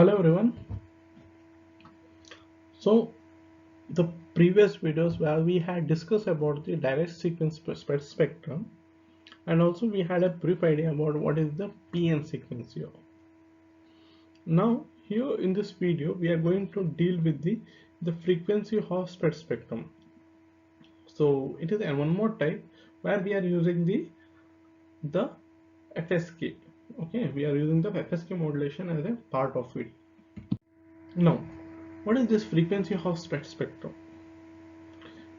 Hello everyone. So the previous videos where we had discussed about the direct sequence spectrum, and also we had a brief idea about what is the PN sequence here. Now here in this video we are going to deal with the frequency half spectrum. So it is a one more type where we are using the FSK. Okay, we are using the FSK modulation as a part of it. Now, what is this frequency half spectrum?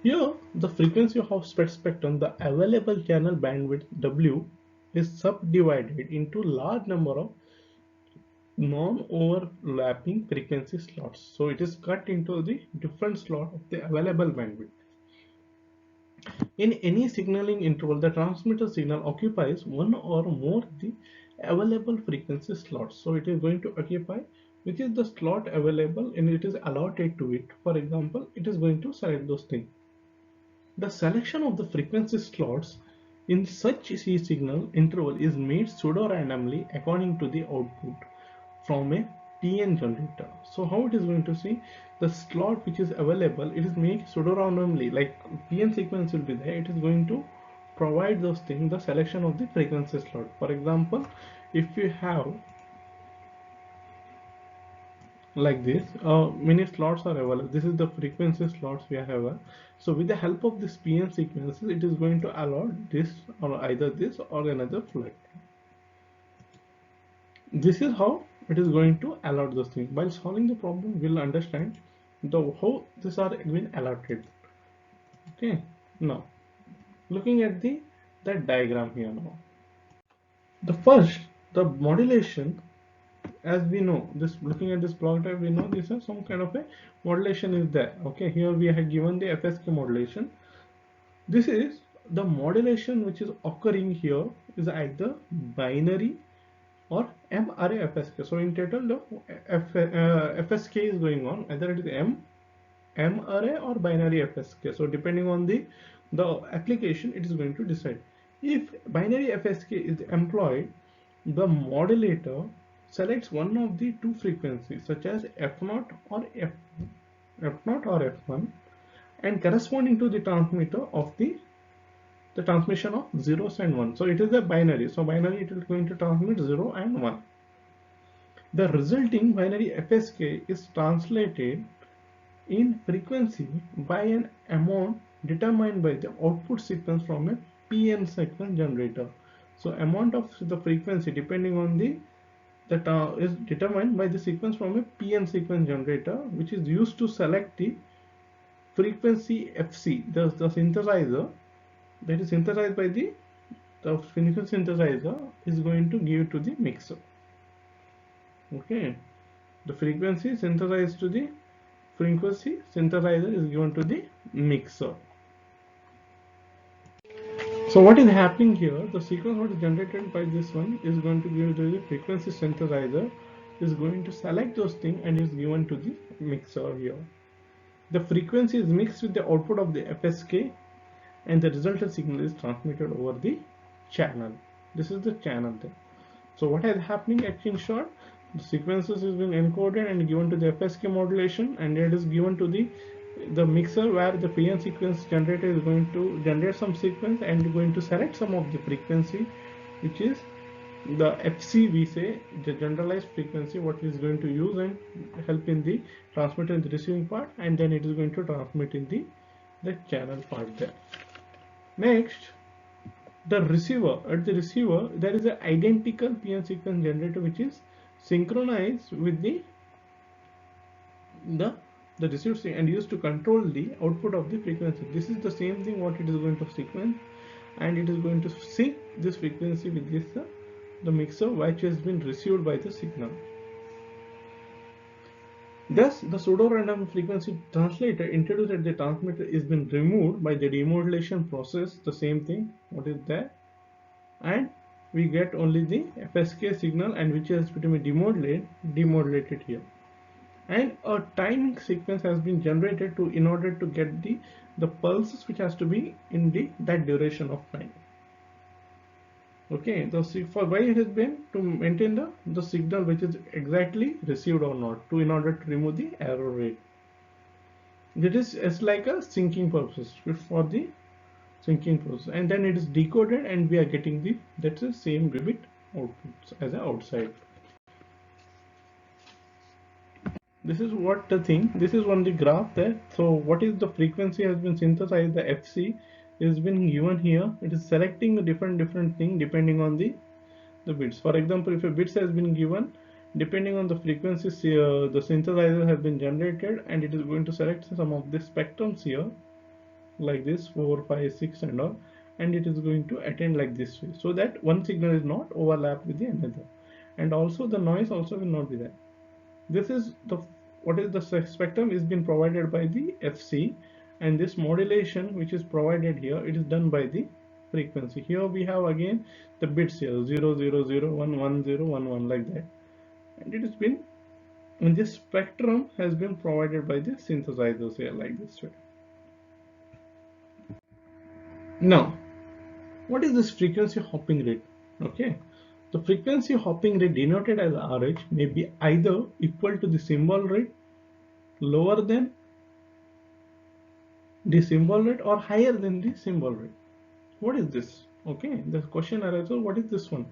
Here, the frequency of spectrum, the available channel bandwidth W is subdivided into large number of non-overlapping frequency slots. So it is cut into the different slot of the available bandwidth. In any signaling interval, the transmitter signal occupies one or more the available frequency slots. So it is going to occupy which is the slot available and it is allotted to it. For example, it is going to select those things. The selection of the frequency slots in such C signal interval is made pseudo-randomly according to the output from a PN generator. So how it is going to see the slot which is available, it is made pseudo-randomly, like PN sequence will be there, it is going to provide those things, the selection of the frequency slot. For example, if you have like this, many slots are available. This is the frequency slots we have. So with the help of this PN sequences, it is going to allot this or either this or another flight. This is how it is going to allot those things. While solving the problem, we'll understand how these are been allotted. Okay. Now, looking at that diagram here now. The first, the modulation, as we know, this looking at this block diagram, we know this is some kind of a modulation is there. Okay, here we have given the FSK modulation. This is the modulation which is occurring here is either binary or M array FSK. So in total the FSK is going on, either it is M array or binary FSK. So depending on the application, it is going to decide. If binary FSK is employed, the modulator selects one of the two frequencies such as F0 or F0 or F1 and corresponding to the transmitter of the transmission of zeros and ones. So it is a binary. So binary, it is going to transmit 0 and 1. The resulting binary FSK is translated in frequency by an amount determined by the output sequence from a PN sequence generator. So amount of the frequency depending on the is determined by the sequence from a PN sequence generator, which is used to select the frequency FC, the synthesizer that is synthesized by the frequency synthesizer is going to give to the mixer. Okay, the frequency synthesized to the frequency synthesizer is given to the mixer. So what is happening here, the sequence what is generated by this one is going to give to the frequency synthesizer, is going to select those things and is given to the mixer here. The frequency is mixed with the output of the FSK and the resultant signal is transmitted over the channel. This is the channel there. So what is happening actually in short, the sequences is being encoded and given to the FSK modulation, and it is given to the mixer where the PN sequence generator is going to generate some sequence and going to select some of the frequency, which is the FC, we say the generalized frequency, what is going to use and help in the transmitter and the receiving part, and then it is going to transmit in the channel part there. Next, the receiver, at the receiver there is an identical PN sequence generator which is synchronized with the received and used to control the output of the frequency. This is the same thing what it is going to sequence, and it is going to sync this frequency with this the mixer which has been received by the signal. Thus, the pseudo-random frequency translator introduced at the transmitter is been removed by the demodulation process, the same thing what is there, and we get only the FSK signal and which has been demodulated here, and a timing sequence has been generated to in order to get the pulses which has to be in that duration of time. Okay, for why it has been to maintain the signal which is exactly received or not, to in order to remove the error rate. It is as like a syncing process for the syncing process, and then it is decoded and we are getting the that's the same bit outputs as a outside. This is what the thing, this is on the graph there. So what is the frequency has been synthesized, the FC is been given here. It is selecting a different thing depending on the bits. For example, if a bits has been given, depending on the frequency, the synthesizer has been generated and it is going to select some of the spectrums here like this 4 5 6 and all, and it is going to attend like this way, so that one signal is not overlapped with the another, and also the noise also will not be there. This is the what is the spectrum is been provided by the FC, and this modulation which is provided here, it is done by the frequency. Here we have again the bits here 0 0 0 1 1 0 1 1 like that, and it has been, and this spectrum has been provided by the synthesizers here like this way. Now what is this frequency hopping rate? Okay, the frequency hopping rate denoted as RH may be either equal to the symbol rate, lower than the symbol rate, or higher than the symbol rate. What is this? Okay, the question arises, what is this one?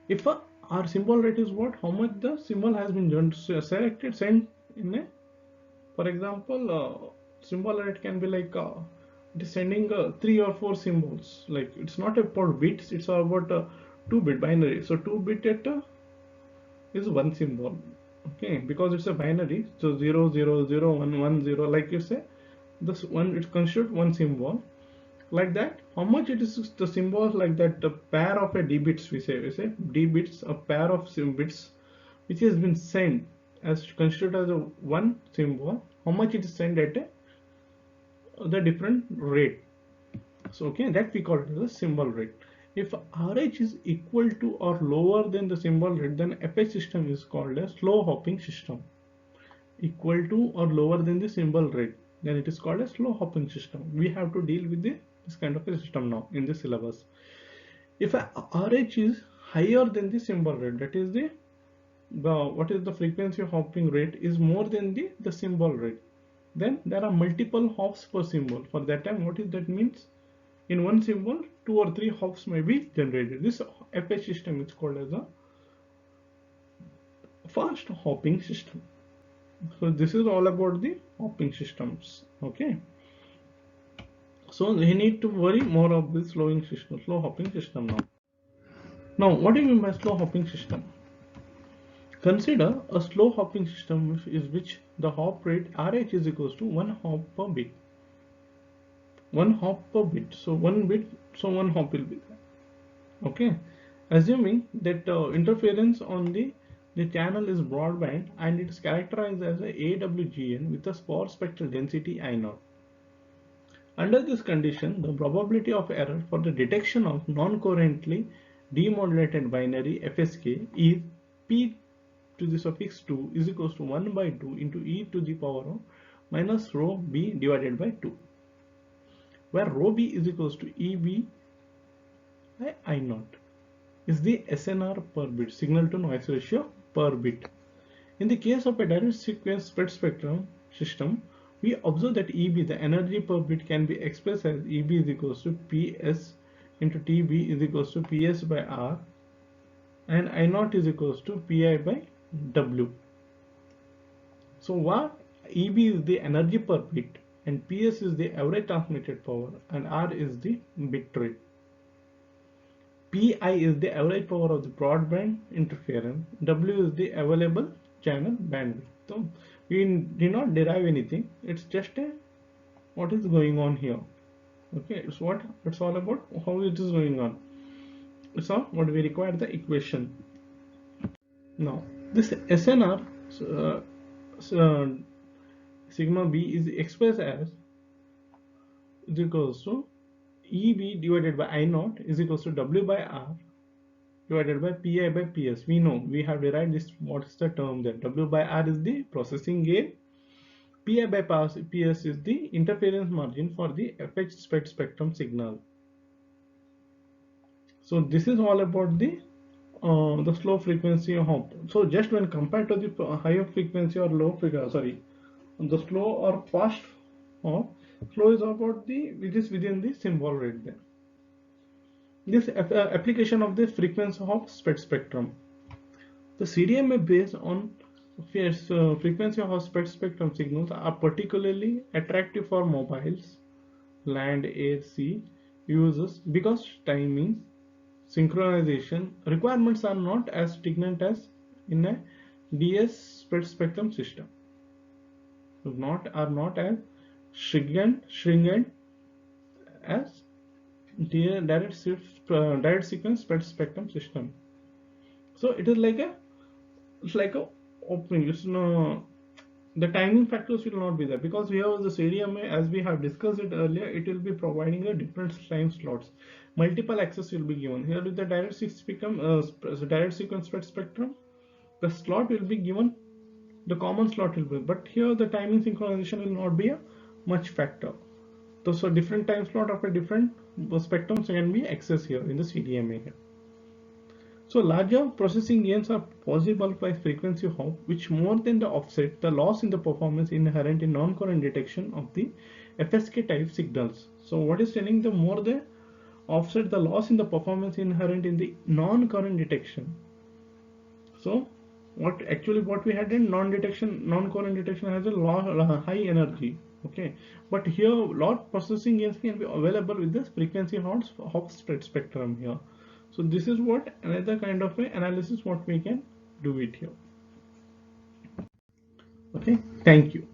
If our symbol rate is what, how much the symbol has been selected, sent in a, for example, symbol rate can be like it is sending 3 or 4 symbols, like it's not about bits, it's about 2-bit binary. So 2-bit at is one symbol, okay, because it's a binary. So 0 0 0 1 1 0, like you say, this one it constitutes one symbol like that. How much it is the symbols like that, the pair of a d bits, we say d bits, a pair of bits which has been sent as considered as a one symbol, how much it is sent at the different rate. So okay, that we call it as a symbol rate. If RH is equal to or lower than the symbol rate, then FH system is called a slow hopping system. Equal to or lower than the symbol rate, then it is called a slow hopping system. We have to deal with this kind of a system now in the syllabus. If RH is higher than the symbol rate, that is the what is the frequency hopping rate is more than the symbol rate, then there are multiple hops per symbol. For that time, what is that means? In one symbol, 2 or 3 hops may be generated. This FH system is called as a fast hopping system. So this is all about the hopping systems. Okay. So we need to worry more of this slow hopping system now. Now, what do you mean by slow hopping system? Consider a slow hopping system is which the hop rate RH is equals to 1 hop per bit. 1 hop per bit. So 1 bit, so 1 hop will be there. Okay. Assuming that interference on the channel is broadband and it is characterized as a AWGN with a spore spectral density I0. Under this condition, the probability of error for the detection of non-coherently demodulated binary FSK is P to the suffix 2 is equals to 1 by 2 into e to the power of minus rho b divided by 2, where rho b is equals to EB by I0 is the SNR per bit, signal to noise ratio per bit. In the case of a direct sequence spread spectrum system, we observe that EB, the energy per bit, can be expressed as EB is equals to PS into TB is equals to PS by R, and I0 is equals to PI by W. So what EB is the energy per bit, and PS is the average transmitted power, and R is the bit rate. PI is the average power of the broadband interference. W is the available channel bandwidth. So we did not derive anything. It's just a what is going on here. Okay, it's what it's all about, how it is going on. So what we require the equation. Now this SNR sigma B is expressed as is equals to EB divided by I0 is equals to W by R divided by Pi by PS. We know, we have derived this, what is the term there. W by R is the processing gain, Pi by PS is the interference margin for the FH spectrum signal. So this is all about the slow frequency hop. So just when compared to the higher frequency or low frequency, sorry, the slow or fast hop, slow is about the which is within the symbol right there. This application of the frequency hop spectrum. The CDMA based on frequency hop spectrum signals are particularly attractive for mobiles, land, air, sea users because timing, synchronization requirements are not as stringent as in a DS spectrum system. Are not as stringent as direct sequence spectrum system. So it is like a opening. It's no, the timing factors will not be there because we have the CDMA, as we have discussed it earlier, it will be providing a different time slots. Multiple access will be given. Here with the direct sequence spectrum, the slot will be given, the common slot will be, but here the timing synchronization will not be a much factor. So different time slot of a different spectrums can be accessed here in the CDMA here. So larger processing gains are possible by frequency hop, which more than the offset the loss in the performance inherent in non-current detection of the FSK type signals. So what is telling, the more they offset the loss in the performance inherent in the non-current detection. So what we had in non-current detection has a high energy. Okay, but here lot processing gains can be available with this frequency hop spectrum here. So this is what another kind of a analysis what we can do it here. Okay, thank you.